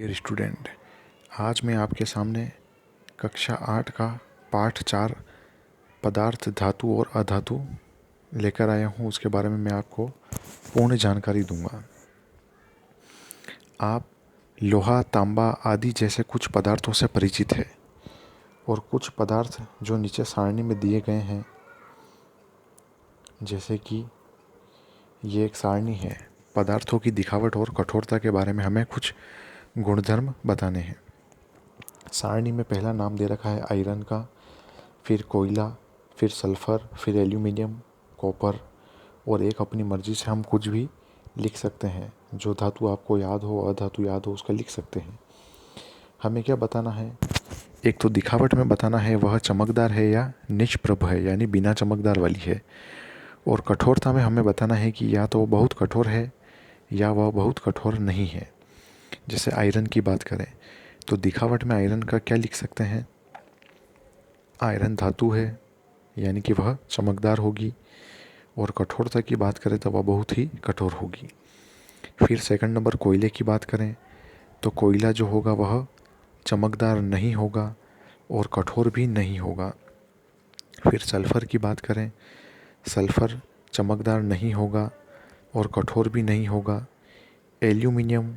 Dear student, आज मैं आपके सामने कक्षा 8 का पाठ 4 पदार्थ, धातु और अधातु लेकर आया हूँ। उसके बारे में मैं आपको पूर्ण जानकारी दूंगा। आप लोहा, तांबा आदि जैसे कुछ पदार्थों से परिचित है और कुछ पदार्थ जो नीचे सारणी में दिए गए हैं, जैसे कि ये एक सारणी है। पदार्थों की दिखावट और कठोरता के बारे में हमें कुछ गुणधर्म बताने हैं। सारणी में पहला नाम दे रखा है आयरन का, फिर कोयला, फिर सल्फ़र, फिर एल्यूमिनियम, कॉपर, और एक अपनी मर्ज़ी से हम कुछ भी लिख सकते हैं। जो धातु आपको याद हो, अधातु याद हो, उसका लिख सकते हैं। हमें क्या बताना है? एक तो दिखावट में बताना है वह चमकदार है या निष्प्रभ है, यानी बिना चमकदार वाली है। और कठोरता में हमें बताना है कि या तो वो बहुत कठोर है या वह बहुत कठोर नहीं है। जैसे आयरन की बात करें तो दिखावट में आयरन का क्या लिख सकते हैं? आयरन धातु है, यानी कि वह चमकदार होगी। और कठोरता की बात करें तो वह बहुत ही कठोर होगी। फिर सेकंड नंबर कोयले की बात करें तो कोयला जो होगा वह चमकदार नहीं होगा और कठोर भी नहीं होगा। फिर सल्फ़र की बात करें, सल्फ़र चमकदार नहीं होगा और कठोर भी नहीं होगा। एल्यूमिनियम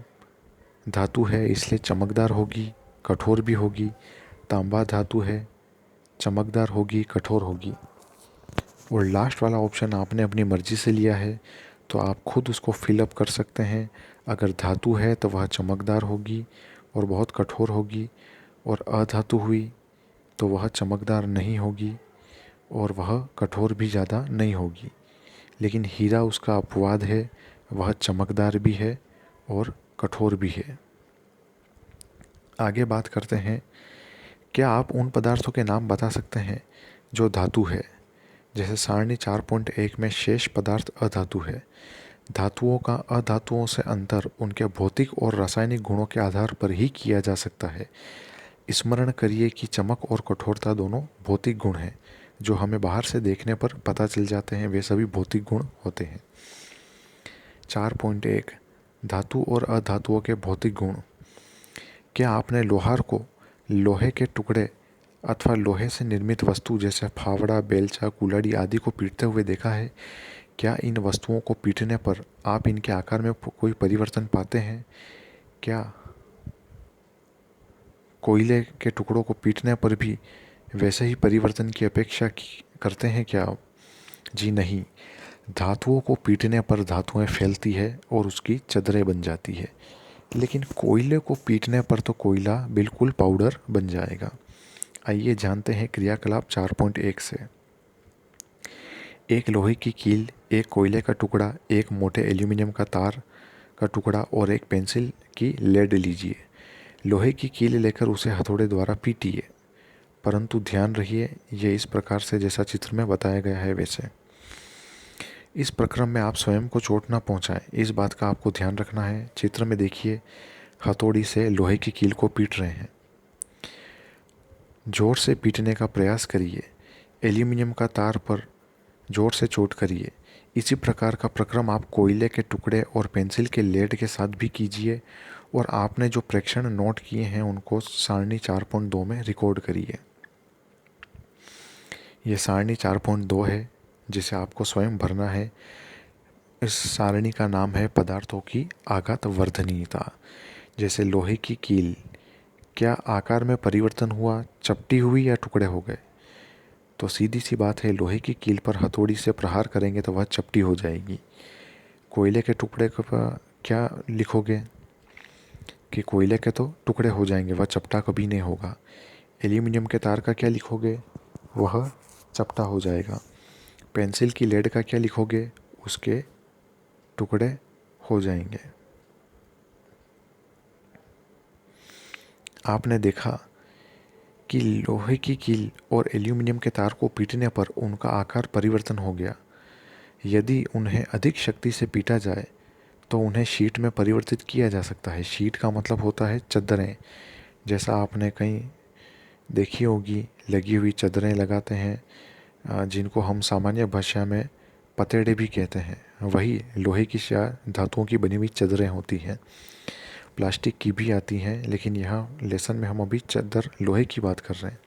धातु है, इसलिए चमकदार होगी, कठोर भी होगी। तांबा धातु है, चमकदार होगी, कठोर होगी। और लास्ट वाला ऑप्शन आपने अपनी मर्ज़ी से लिया है, तो आप खुद उसको फिलअप कर सकते हैं। अगर धातु है तो वह चमकदार होगी और बहुत कठोर होगी, और अधातु हुई तो वह चमकदार नहीं होगी और वह कठोर भी ज़्यादा नहीं होगी। लेकिन हीरा उसका अपवाद है, वह चमकदार भी है और कठोर भी है। आगे बात करते हैं, क्या आप उन पदार्थों के नाम बता सकते हैं जो धातु है? जैसे सारणी 4.1 में शेष पदार्थ अधातु है। धातुओं का अधातुओं से अंतर उनके भौतिक और रासायनिक गुणों के आधार पर ही किया जा सकता है। स्मरण करिए कि चमक और कठोरता दोनों भौतिक गुण हैं, जो हमें बाहर से देखने पर पता चल जाते हैं। वे सभी भौतिक गुण होते हैं। 4.1 धातु और अधातुओं के भौतिक गुण। क्या आपने लोहार को लोहे के टुकड़े अथवा लोहे से निर्मित वस्तु जैसे फावड़ा, बेलचा, कुल्हाड़ी आदि को पीटते हुए देखा है? क्या इन वस्तुओं को पीटने पर आप इनके आकार में कोई परिवर्तन पाते हैं? क्या कोयले के टुकड़ों को पीटने पर भी वैसे ही परिवर्तन की अपेक्षा करते हैं क्या आप? जी नहीं। धातुओं को पीटने पर धातुएं फैलती है और उसकी चदरें बन जाती है, लेकिन कोयले को पीटने पर तो कोयला बिल्कुल पाउडर बन जाएगा। आइए जानते हैं क्रियाकलाप 4.1 से। एक लोहे की कील, एक कोयले का टुकड़ा, एक मोटे एल्यूमिनियम का तार का टुकड़ा और एक पेंसिल की लेड लीजिए। लोहे की कील लेकर उसे हथौड़े द्वारा पीटिए, परंतु ध्यान रहिए ये इस प्रकार से जैसा चित्र में बताया गया है वैसे। इस प्रक्रम में आप स्वयं को चोट न पहुंचाएं, इस बात का आपको ध्यान रखना है। चित्र में देखिए, हथौड़ी से लोहे की कील को पीट रहे हैं। जोर से पीटने का प्रयास करिए। एल्यूमिनियम का तार पर जोर से चोट करिए। इसी प्रकार का प्रक्रम आप कोयले के टुकड़े और पेंसिल के लेड के साथ भी कीजिए, और आपने जो प्रेक्षण नोट किए हैं उनको सारणी 4.2 में रिकॉर्ड करिए। ये सारणी 4.2 है जिसे आपको स्वयं भरना है। इस सारणी का नाम है पदार्थों की आघात वर्धनीयता। जैसे लोहे की कील, क्या आकार में परिवर्तन हुआ, चपटी हुई या टुकड़े हो गए? तो सीधी सी बात है, लोहे की कील पर हथौड़ी से प्रहार करेंगे तो वह चपटी हो जाएगी। कोयले के टुकड़े पर क्या लिखोगे कि कोयले के तो टुकड़े हो जाएंगे, वह चपटा कभी नहीं होगा। एल्यूमिनियम के तार का क्या लिखोगे? वह चपटा हो जाएगा। पेंसिल की लेड का क्या लिखोगे? उसके टुकड़े हो जाएंगे। आपने देखा कि लोहे की कील और एल्यूमिनियम के तार को पीटने पर उनका आकार परिवर्तन हो गया। यदि उन्हें अधिक शक्ति से पीटा जाए तो उन्हें शीट में परिवर्तित किया जा सकता है। शीट का मतलब होता है चद्दरें। जैसा आपने कहीं देखी होगी, लगी हुई चद्दरें लगाते हैं, जिनको हम सामान्य भाषा में पतेड़े भी कहते हैं। वही लोहे की या धातुओं की बनी हुई चद्दरें होती हैं। प्लास्टिक की भी आती हैं, लेकिन यहाँ लेसन में हम अभी चद्दर लोहे की बात कर रहे हैं।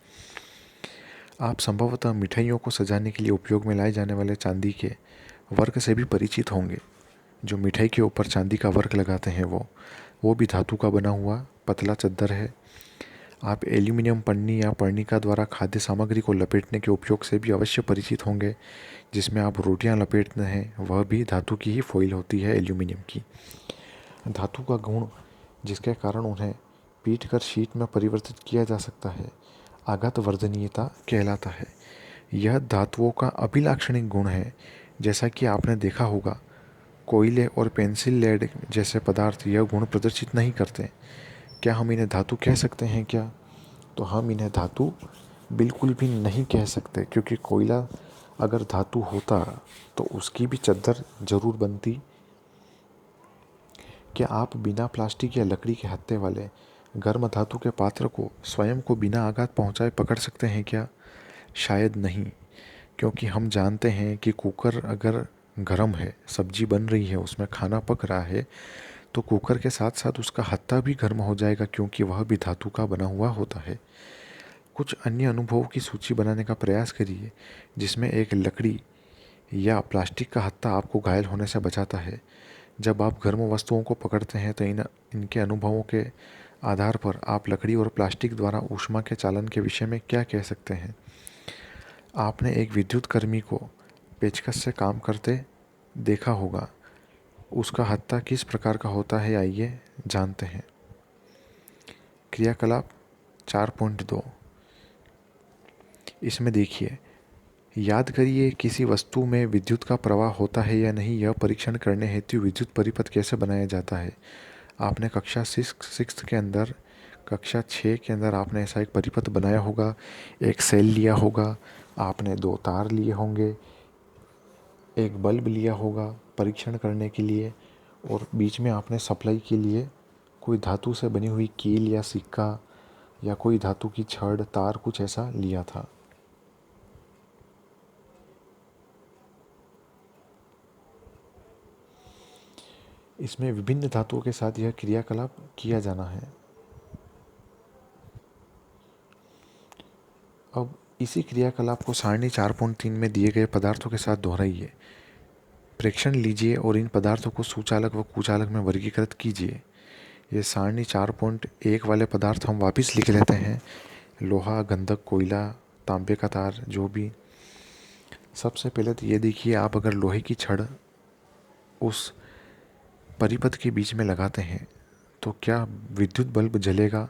आप संभवतः मिठाइयों को सजाने के लिए उपयोग में लाए जाने वाले चांदी के वर्क से भी परिचित होंगे। जो मिठाई के ऊपर चांदी का वर्क लगाते हैं वो भी धातु का बना हुआ पतला चद्दर है। आप एल्यूमिनियम पन्नी या पर्णिका द्वारा खाद्य सामग्री को लपेटने के उपयोग से भी अवश्य परिचित होंगे। जिसमें आप रोटियां लपेटते हैं वह भी धातु की ही फॉइल होती है, एल्यूमिनियम की। धातु का गुण जिसके कारण उन्हें पीट कर शीट में परिवर्तित किया जा सकता है, आघात वर्धनीयता कहलाता है। यह धातुओं का अभिलाक्षणिक गुण है। जैसा कि आपने देखा होगा, कोयले और पेंसिल लेड जैसे पदार्थ यह गुण प्रदर्शित नहीं करते। क्या हम इन्हें धातु कह सकते हैं क्या? तो हम इन्हें धातु बिल्कुल भी नहीं कह सकते, क्योंकि कोयला अगर धातु होता तो उसकी भी चद्दर जरूर बनती। क्या आप बिना प्लास्टिक या लकड़ी के हत्थे वाले गर्म धातु के पात्र को स्वयं को बिना आघात पहुंचाए पकड़ सकते हैं क्या? शायद नहीं, क्योंकि हम जानते हैं कि कुकर अगर गर्म है, सब्जी बन रही है, उसमें खाना पक रहा है, तो कुकर के साथ साथ उसका हत्था भी गर्म हो जाएगा, क्योंकि वह भी धातु का बना हुआ होता है। कुछ अन्य अनुभवों की सूची बनाने का प्रयास करिए जिसमें एक लकड़ी या प्लास्टिक का हत्था आपको घायल होने से बचाता है। जब आप गर्म वस्तुओं को पकड़ते हैं तो इनके अनुभवों के आधार पर आप लकड़ी और प्लास्टिक द्वारा ऊष्मा के चालन के विषय में क्या कह सकते हैं? आपने एक विद्युत कर्मी को पेचकस से काम करते देखा होगा। उसका हत्था किस प्रकार का होता है, आइए जानते हैं। क्रियाकलाप 4.2। इसमें देखिए, याद करिए किसी वस्तु में विद्युत का प्रवाह होता है या नहीं, यह परीक्षण करने हेतु विद्युत परिपथ कैसे बनाया जाता है। आपने कक्षा 6 के अंदर, कक्षा 6 के अंदर आपने ऐसा एक परिपथ बनाया होगा। एक सेल लिया होगा, आपने 2 तार लिए होंगे, एक बल्ब लिया होगा परीक्षण करने के लिए, और बीच में आपने सप्लाई के लिए कोई धातु से बनी हुई कील या सिक्का या कोई धातु की छड़, तार, कुछ ऐसा लिया था। इसमें विभिन्न धातुओं के साथ यह क्रियाकलाप किया जाना है। अब इसी क्रियाकलाप को सारणी 4.3 में दिए गए पदार्थों के साथ दोहराइए। प्रेक्षण लीजिए और इन पदार्थों को सुचालक व कुचालक में वर्गीकृत कीजिए। ये सारणी 4.1 वाले पदार्थ हम वापस लिख लेते हैं। लोहा, गंधक, कोयला, तांबे का तार, जो भी। सबसे पहले तो ये देखिए, आप अगर लोहे की छड़ उस परिपथ के बीच में लगाते हैं तो क्या विद्युत बल्ब जलेगा?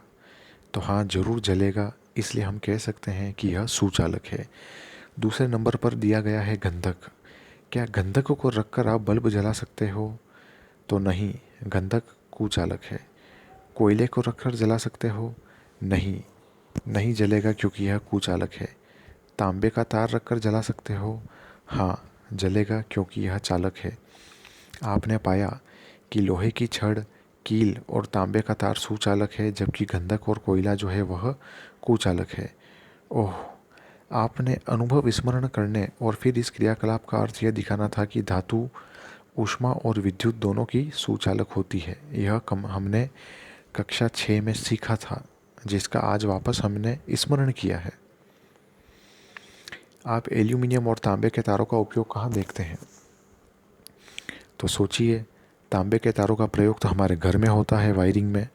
तो हाँ, ज़रूर जलेगा। इसलिए हम कह सकते हैं कि यह सुचालक है। दूसरे नंबर पर दिया गया है गंधक। क्या गंधक को रखकर आप बल्ब जला सकते हो? तो नहीं, गंधक कुचालक है। कोयले को रखकर जला सकते हो? नहीं, नहीं जलेगा, क्योंकि यह कुचालक है। तांबे का तार रखकर जला सकते हो? हाँ, जलेगा, क्योंकि यह चालक है। आपने पाया कि लोहे की छड़, कील और तांबे का तार सुचालक है, जबकि गंधक और कोयला जो है वह कुचालक है। ओह, आपने अनुभव स्मरण करने और फिर इस क्रियाकलाप का अर्थ यह दिखाना था कि धातु ऊष्मा और विद्युत दोनों की सुचालक होती है। यह हमने कक्षा 6 में सीखा था, जिसका आज वापस हमने स्मरण किया है। आप एल्यूमिनियम और तांबे के तारों का उपयोग कहाँ देखते हैं? तो सोचिए, तांबे के तारों का प्रयोग तो हमारे घर में होता है, वायरिंग में।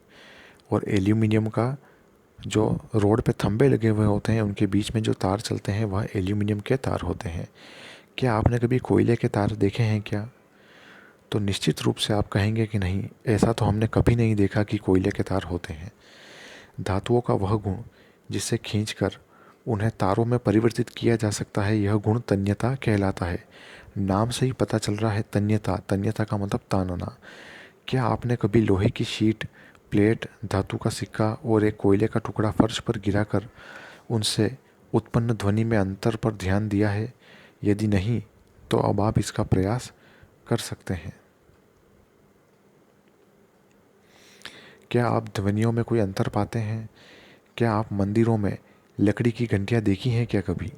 और एल्यूमिनियम का जो रोड पे थंबे लगे हुए होते हैं, उनके बीच में जो तार चलते हैं वह एल्यूमिनियम के तार होते हैं। क्या आपने कभी कोयले के तार देखे हैं क्या? तो निश्चित रूप से आप कहेंगे कि नहीं, ऐसा तो हमने कभी नहीं देखा कि कोयले के तार होते हैं। धातुओं का वह गुण जिससे खींचकर उन्हें तारों में परिवर्तित किया जा सकता है, यह गुण तन्यता कहलाता है। नाम से ही पता चल रहा है, तन्यता। तन्यता का मतलब तानना। क्या आपने कभी लोहे की शीट, प्लेट, धातु का सिक्का और एक कोयले का टुकड़ा फर्श पर गिराकर उनसे उत्पन्न ध्वनि में अंतर पर ध्यान दिया है? यदि नहीं, तो अब आप इसका प्रयास कर सकते हैं। क्या आप ध्वनियों में कोई अंतर पाते हैं? क्या आप मंदिरों में लकड़ी की घंटियाँ देखी हैं क्या कभी?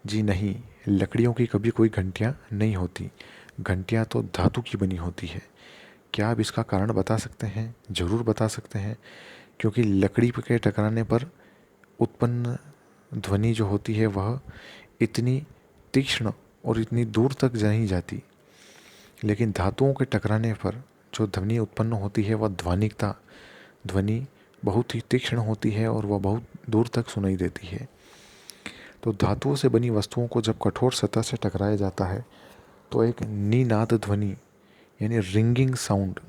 जी नहीं, लकड़ियों की कभी कोई घंटियाँ नहीं होती। घंटियाँ तो धातु की बनी होती है। क्या आप इसका कारण बता सकते हैं? ज़रूर बता सकते हैं, क्योंकि लकड़ी के टकराने पर उत्पन्न ध्वनि जो होती है वह इतनी तीक्ष्ण और इतनी दूर तक नहीं जाती, लेकिन धातुओं के टकराने पर जो ध्वनि उत्पन्न होती है वह ध्वनि बहुत ही तीक्ष्ण होती है और वह बहुत दूर तक सुनाई देती है। तो धातुओं से बनी वस्तुओं को जब कठोर सतह से टकराया जाता है तो एक निनाद ध्वनि यानी रिंगिंग साउंड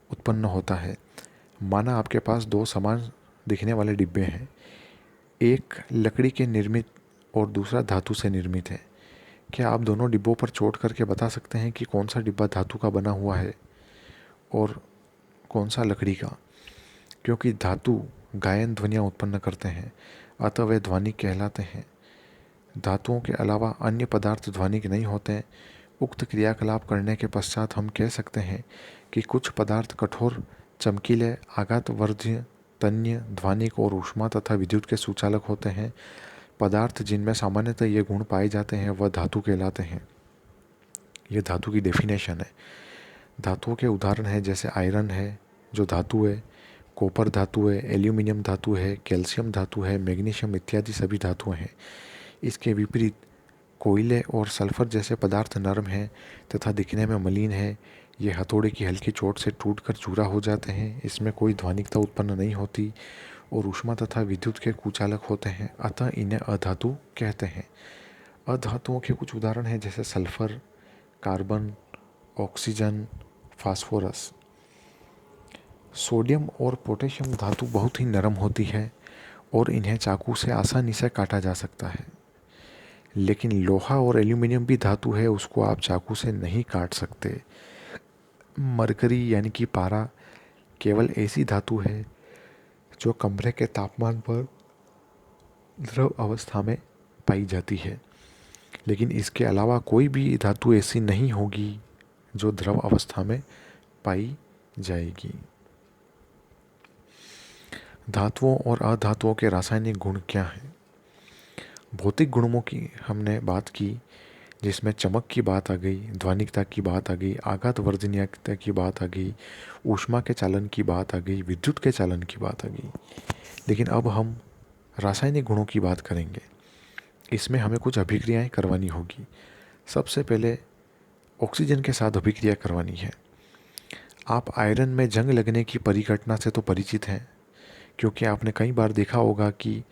उत्पन्न होता है। माना आपके पास दो समान दिखने वाले डिब्बे हैं, एक लकड़ी के निर्मित और दूसरा धातु से निर्मित है। क्या आप दोनों डिब्बों पर चोट करके बता सकते हैं कि कौन सा डिब्बा धातु का बना हुआ है और कौन सा लकड़ी का? क्योंकि धातु गायन ध्वनियाँ उत्पन्न करते हैं, अतः वे ध्वनिक कहलाते हैं। धातुओं के अलावा अन्य पदार्थ ध्वनिक नहीं होते। उक्त क्रियाकलाप करने के पश्चात हम कह सकते हैं कि कुछ पदार्थ कठोर, चमकीले, आघातवर्धक, तन्य, ध्वनिक और ऊष्मा तथा विद्युत के सुचालक होते हैं। पदार्थ जिनमें सामान्यतः ये गुण पाए जाते हैं वह धातु कहलाते हैं। ये धातु की डेफिनेशन है। धातुओं के उदाहरण है जैसे आयरन है जो धातु है, कॉपर धातु है, एल्यूमिनियम धातु है, कैल्शियम धातु है, मैग्नीशियम इत्यादि सभी धातुएं हैं। इसके विपरीत कोयले और सल्फर जैसे पदार्थ नरम हैं तथा दिखने में मलिन है। ये हथौड़े की हल्की चोट से टूटकर चूरा हो जाते हैं। इसमें कोई ध्वनिकता उत्पन्न नहीं होती और ऊष्मा तथा विद्युत के कुचालक होते हैं, अतः इन्हें अधातु कहते हैं। अधातुओं के कुछ उदाहरण हैं जैसे sulphur, carbon, oxygen, phosphorus. Sodium और पोटेशियम धातु बहुत ही नरम होती है और इन्हें चाकू से आसानी से काटा जा सकता है। लेकिन लोहा और एल्यूमिनियम भी धातु है, उसको आप चाकू से नहीं काट सकते। मरकरी यानी कि पारा केवल ऐसी धातु है जो कमरे के तापमान पर द्रव अवस्था में पाई जाती है, लेकिन इसके अलावा कोई भी धातु ऐसी नहीं होगी जो द्रव अवस्था में पाई जाएगी। धातुओं और अधातुओं के रासायनिक गुण क्या हैं? भौतिक गुणों की हमने बात की, जिसमें चमक की बात आ गई, ध्वनिकता की बात आ गई, आघातवर्धनीयता की बात आ गई, ऊष्मा के चालन की बात आ गई, विद्युत के चालन की बात आ गई। लेकिन अब हम रासायनिक गुणों की बात करेंगे। इसमें हमें कुछ अभिक्रियाएं करवानी होगी। सबसे पहले ऑक्सीजन के साथ अभिक्रिया करवानी है। आप आयरन में जंग लगने की परिघटना से तो परिचित हैं, क्योंकि आपने कई बार देखा होगा कि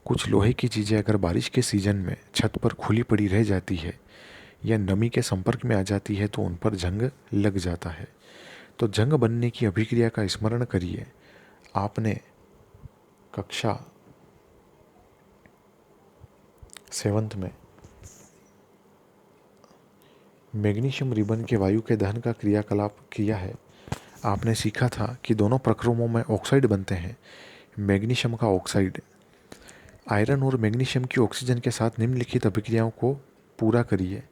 कुछ लोहे की चीज़ें अगर बारिश के सीज़न में छत पर खुली पड़ी रह जाती है या नमी के संपर्क में आ जाती है तो उन पर जंग लग जाता है। तो जंग बनने की अभिक्रिया का स्मरण करिए। आपने कक्षा 7th में मैग्नीशियम रिबन के वायु के दहन का क्रियाकलाप किया है। आपने सीखा था कि दोनों प्रक्रमों में ऑक्साइड बनते हैं। मैग्नीशियम का ऑक्साइड, आयरन और मैग्नीशियम की ऑक्सीजन के साथ निम्नलिखित अभिक्रियाओं को पूरा करिए।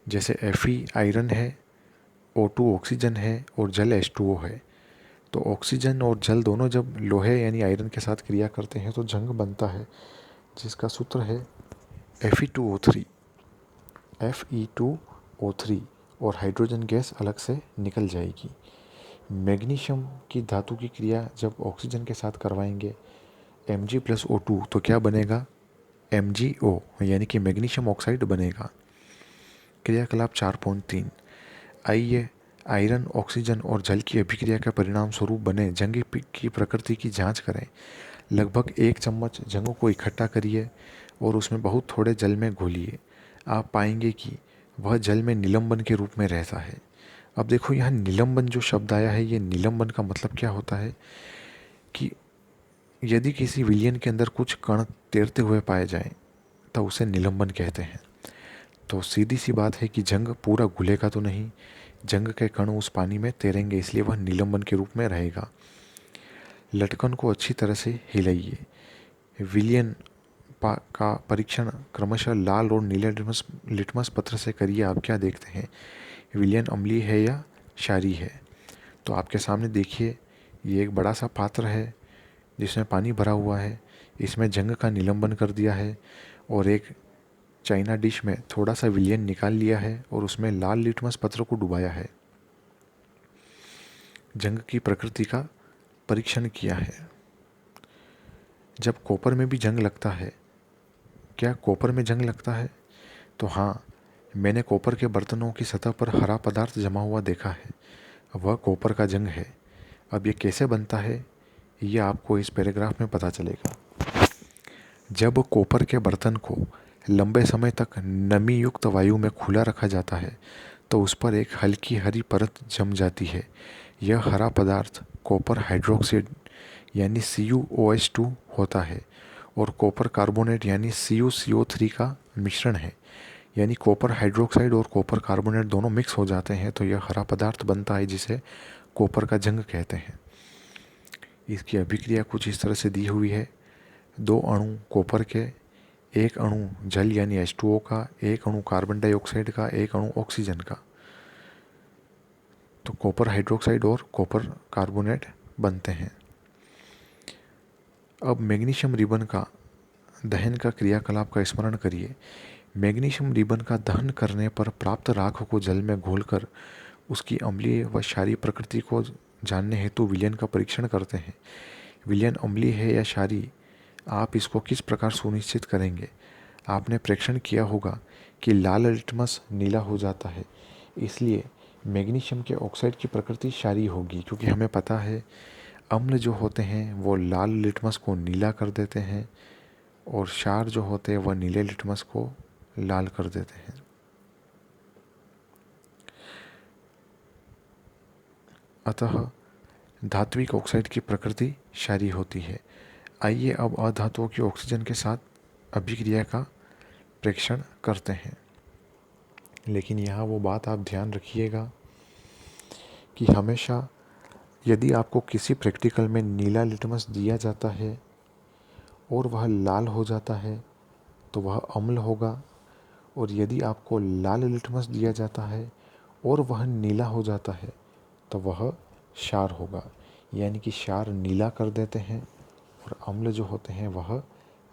जैसे Fe आयरन है, O2 ऑक्सीजन है और जल H2O है। तो ऑक्सीजन और जल दोनों जब लोहे यानी आयरन के साथ क्रिया करते हैं तो जंग बनता है, जिसका सूत्र है Fe2O3, Fe2O3 और हाइड्रोजन गैस अलग से निकल जाएगी। मैग्नीशियम की धातु की क्रिया जब ऑक्सीजन के साथ करवाएंगे Mg+O2 तो क्या बनेगा? MgO यानी कि मैग्नीशियम ऑक्साइड बनेगा। क्रियाकलाप 4.3। आइए आयरन, ऑक्सीजन और जल की अभिक्रिया के परिणाम स्वरूप बने जंग की प्रकृति की जांच करें। लगभग 1 चम्मच जंगों को इकट्ठा करिए और उसमें बहुत थोड़े जल में घोलिए। आप पाएंगे कि वह जल में निलंबन के रूप में रहता है। अब देखो यहाँ निलंबन जो शब्द आया है, ये निलंबन का मतलब क्या होता है कि यदि किसी विलयन के अंदर कुछ कण तैरते हुए पाए जाएं तो उसे निलंबन कहते हैं। तो सीधी सी बात है कि जंग पूरा घुलेगा तो नहीं, जंग के कण उस पानी में तैरेंगे, इसलिए वह निलंबन के रूप में रहेगा। लटकन को अच्छी तरह से हिलाइए। विलयन का परीक्षण क्रमशः लाल और नीले लिटमस पत्र से करिए। आप क्या देखते हैं, विलयन अम्लीय है या क्षारीय है? तो आपके सामने देखिए, ये एक बड़ा सा पात्र है जिसमें पानी भरा हुआ है। इसमें जंग का निलंबन कर दिया है और एक चाइना डिश में थोड़ा सा विलयन निकाल लिया है और उसमें लाल लिटमस पत्र को डुबाया है। जंग की प्रकृति का परीक्षण किया है। जब कॉपर में भी जंग लगता है, क्या कॉपर में जंग लगता है? तो हाँ, मैंने कॉपर के बर्तनों की सतह पर हरा पदार्थ जमा हुआ देखा है। वह कॉपर का जंग है। अब ये कैसे बनता है, ये आपको इस पैराग्राफ में पता चलेगा। जब कॉपर के बर्तन को लंबे समय तक नमी युक्त वायु में खुला रखा जाता है तो उस पर एक हल्की हरी परत जम जाती है। यह हरा पदार्थ कॉपर हाइड्रोक्साइड यानी CuOH2 होता है और कॉपर कार्बोनेट यानी CuCO3 का मिश्रण है। यानी कॉपर हाइड्रोक्साइड और कॉपर कार्बोनेट दोनों मिक्स हो जाते हैं तो यह हरा पदार्थ बनता है जिसे कॉपर का जंग कहते हैं। इसकी अभिक्रिया कुछ इस तरह से दी हुई है। 2 अणु कॉपर के, 1 अणु जल यानी H2O का, 1 अणु कार्बन डाइऑक्साइड का, 1 अणु ऑक्सीजन का, तो कॉपर हाइड्रोक्साइड और कॉपर कार्बोनेट बनते हैं। अब मैग्नीशियम रिबन का दहन का क्रियाकलाप का स्मरण करिए। मैग्नीशियम रिबन का दहन करने पर प्राप्त राख को जल में घोलकर उसकी अम्लीय व क्षारीय प्रकृति को जानने हेतु विलयन का परीक्षण करते हैं। विलयन अम्लीय है या क्षारीय, आप इसको किस प्रकार सुनिश्चित करेंगे? आपने प्रेक्षण किया होगा कि लाल लिटमस नीला हो जाता है, इसलिए मैग्नीशियम के ऑक्साइड की प्रकृति क्षारीय होगी, क्योंकि हमें पता है अम्ल जो होते हैं वो लाल लिटमस को नीला कर देते हैं और क्षार जो होते हैं वह नीले लिटमस को लाल कर देते हैं। अतः धात्विक ऑक्साइड की प्रकृति क्षारीय होती है। आइए अब अधातुओं की ऑक्सीजन के साथ अभिक्रिया का प्रेक्षण करते हैं। लेकिन यहाँ वो बात आप ध्यान रखिएगा कि हमेशा यदि आपको किसी प्रैक्टिकल में नीला लिटमस दिया जाता है और वह लाल हो जाता है तो वह अम्ल होगा, और यदि आपको लाल लिटमस दिया जाता है और वह नीला हो जाता है तो वह क्षार होगा। यानी कि क्षार नीला कर देते हैं और अम्ल जो होते हैं वह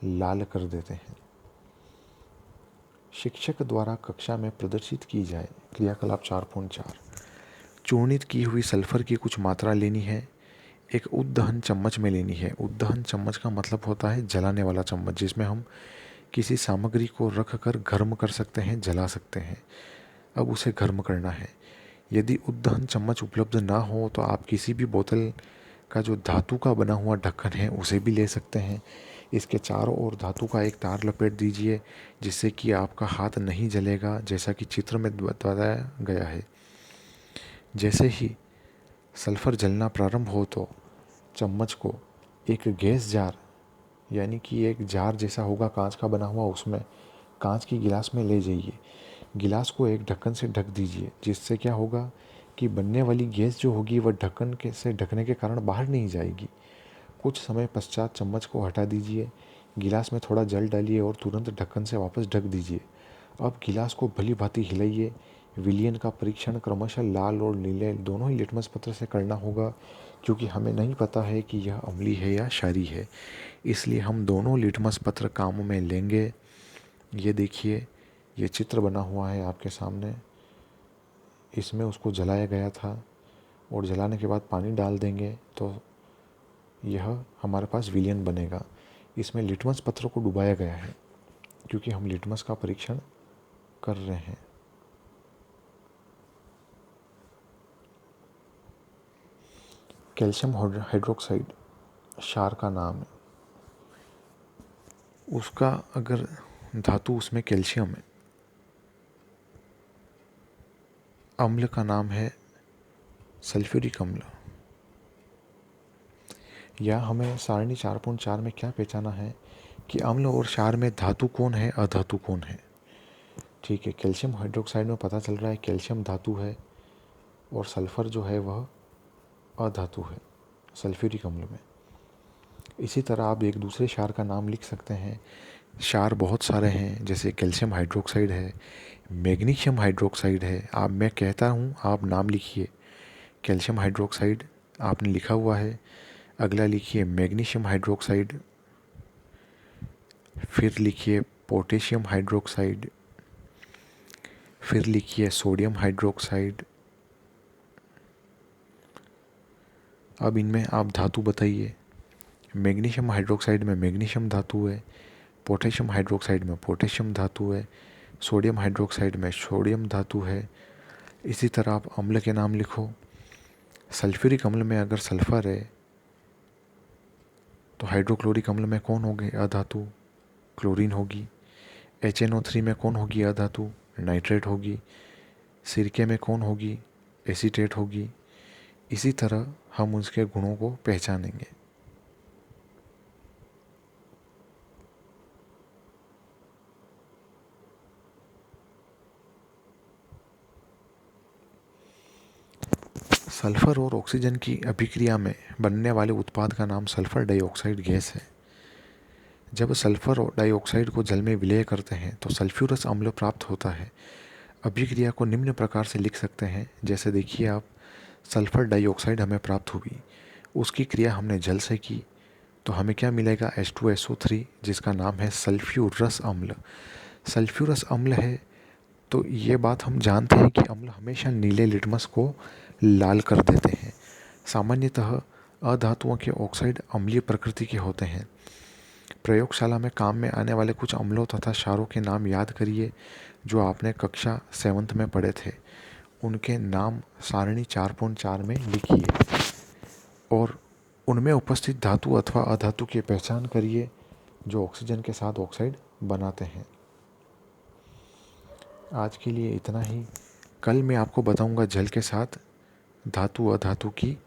लाल कर देते हैं। शिक्षक द्वारा कक्षा में प्रदर्शित की जाए क्रियाकलाप 4.4। चूर्णित की हुई सल्फर की कुछ मात्रा लेनी है, एक उद्दहन चम्मच में लेनी है। उद्दहन चम्मच का मतलब होता है जलाने वाला चम्मच, जिसमें हम किसी सामग्री को रख कर गर्म कर सकते हैं, जला सकते हैं। अब उसे गर्म करना है। यदि उद्दहन चम्मच उपलब्ध ना हो तो आप किसी भी बोतल का जो धातु का बना हुआ ढक्कन है उसे भी ले सकते हैं। इसके चारों ओर धातु का एक तार लपेट दीजिए जिससे कि आपका हाथ नहीं जलेगा, जैसा कि चित्र में बताया गया है। जैसे ही सल्फर जलना प्रारंभ हो तो चम्मच को एक गैस जार, यानी कि एक जार जैसा होगा कांच का बना हुआ, उसमें कांच की गिलास में ले जाइए। गिलास को एक ढक्कन से ढक दीजिए, जिससे क्या होगा कि बनने वाली गैस जो होगी वह ढक्कन के से ढकने के कारण बाहर नहीं जाएगी। कुछ समय पश्चात चम्मच को हटा दीजिए, गिलास में थोड़ा जल डालिए और तुरंत ढक्कन से वापस ढक दीजिए। अब गिलास को भली भांति हिलाइए। विलयन का परीक्षण क्रमशः लाल और नीले दोनों ही लिटमस पत्र से करना होगा, क्योंकि हमें नहीं पता है कि यह अम्लीय है या क्षारीय है। इसलिए हम दोनों लिटमस पत्र काम में लेंगे। ये देखिए, ये चित्र बना हुआ है आपके सामने। इसमें उसको जलाया गया था और जलाने के बाद पानी डाल देंगे तो यह हमारे पास विलयन बनेगा। इसमें लिटमस पत्र को डुबाया गया है क्योंकि हम लिटमस का परीक्षण कर रहे हैं। कैल्शियम हाइड्रोक्साइड क्षार का नाम है। उसका अगर धातु उसमें कैल्शियम है, अम्ल का नाम है सल्फ्यूरिक अम्ल। या हमें सारणी 4.4 में क्या पहचाना है कि अम्ल और क्षार में धातु कौन है, अधातु कौन है। ठीक है, कैल्शियम हाइड्रोक्साइड में पता चल रहा है कैल्शियम धातु है और सल्फर जो है वह अधातु है सल्फ्यूरिक अम्ल में। इसी तरह आप एक दूसरे क्षार का नाम लिख सकते हैं। क्षार बहुत सारे हैं, जैसे कैल्शियम हाइड्रोक्साइड है, मैग्नीशियम हाइड्रोक्साइड है। मैं कहता हूँ, आप नाम लिखिए। कैल्शियम हाइड्रोक्साइड आपने लिखा हुआ है, अगला लिखिए मैग्नीशियम हाइड्रोक्साइड, फिर लिखिए पोटेशियम हाइड्रोक्साइड, फिर लिखिए सोडियम हाइड्रोक्साइड, अब इनमें आप धातु बताइए। मैग्नीशियम हाइड्रोक्साइड में मैग्नीशियम धातु है, पोटेशियम हाइड्रोक्साइड में पोटेशियम धातु है, सोडियम हाइड्रोक्साइड में सोडियम धातु है। इसी तरह आप अम्ल के नाम लिखो। सल्फ्यूरिक अम्ल में अगर सल्फ़र है तो हाइड्रोक्लोरिक अम्ल में कौन होगी अधातु? क्लोरीन होगी। HNO3 में कौन होगी अधातु? नाइट्रेट होगी। सिरके में कौन होगी? एसीटेट होगी। इसी तरह हम उसके गुणों को पहचानेंगे। सल्फर और ऑक्सीजन की अभिक्रिया में बनने वाले उत्पाद का नाम सल्फर डाइऑक्साइड गैस है। जब सल्फर और डाइऑक्साइड को जल में विलय करते हैं तो सल्फ्यूरस अम्ल प्राप्त होता है। अभिक्रिया को निम्न प्रकार से लिख सकते हैं, जैसे देखिए आप, सल्फर डाइऑक्साइड हमें प्राप्त हुई, उसकी क्रिया हमने जल से की तो हमें क्या मिलेगा? H2SO3, जिसका नाम है सल्फ्यूरस अम्ल। सल्फ्यूरस अम्ल है तो ये बात हम जानते हैं कि अम्ल हमेशा नीले लिटमस को लाल कर देते हैं। सामान्यतः अधातुओं के ऑक्साइड अम्लीय प्रकृति के होते हैं। प्रयोगशाला में काम में आने वाले कुछ अम्लों तथा क्षारों के नाम याद करिए जो आपने कक्षा 7th में पढ़े थे। उनके नाम सारणी 4.4 में लिखिए और उनमें उपस्थित धातु अथवा अधातु की पहचान करिए जो ऑक्सीजन के साथ ऑक्साइड बनाते हैं। आज के लिए इतना ही। कल मैं आपको बताऊंगा जल के साथ धातु अधातु की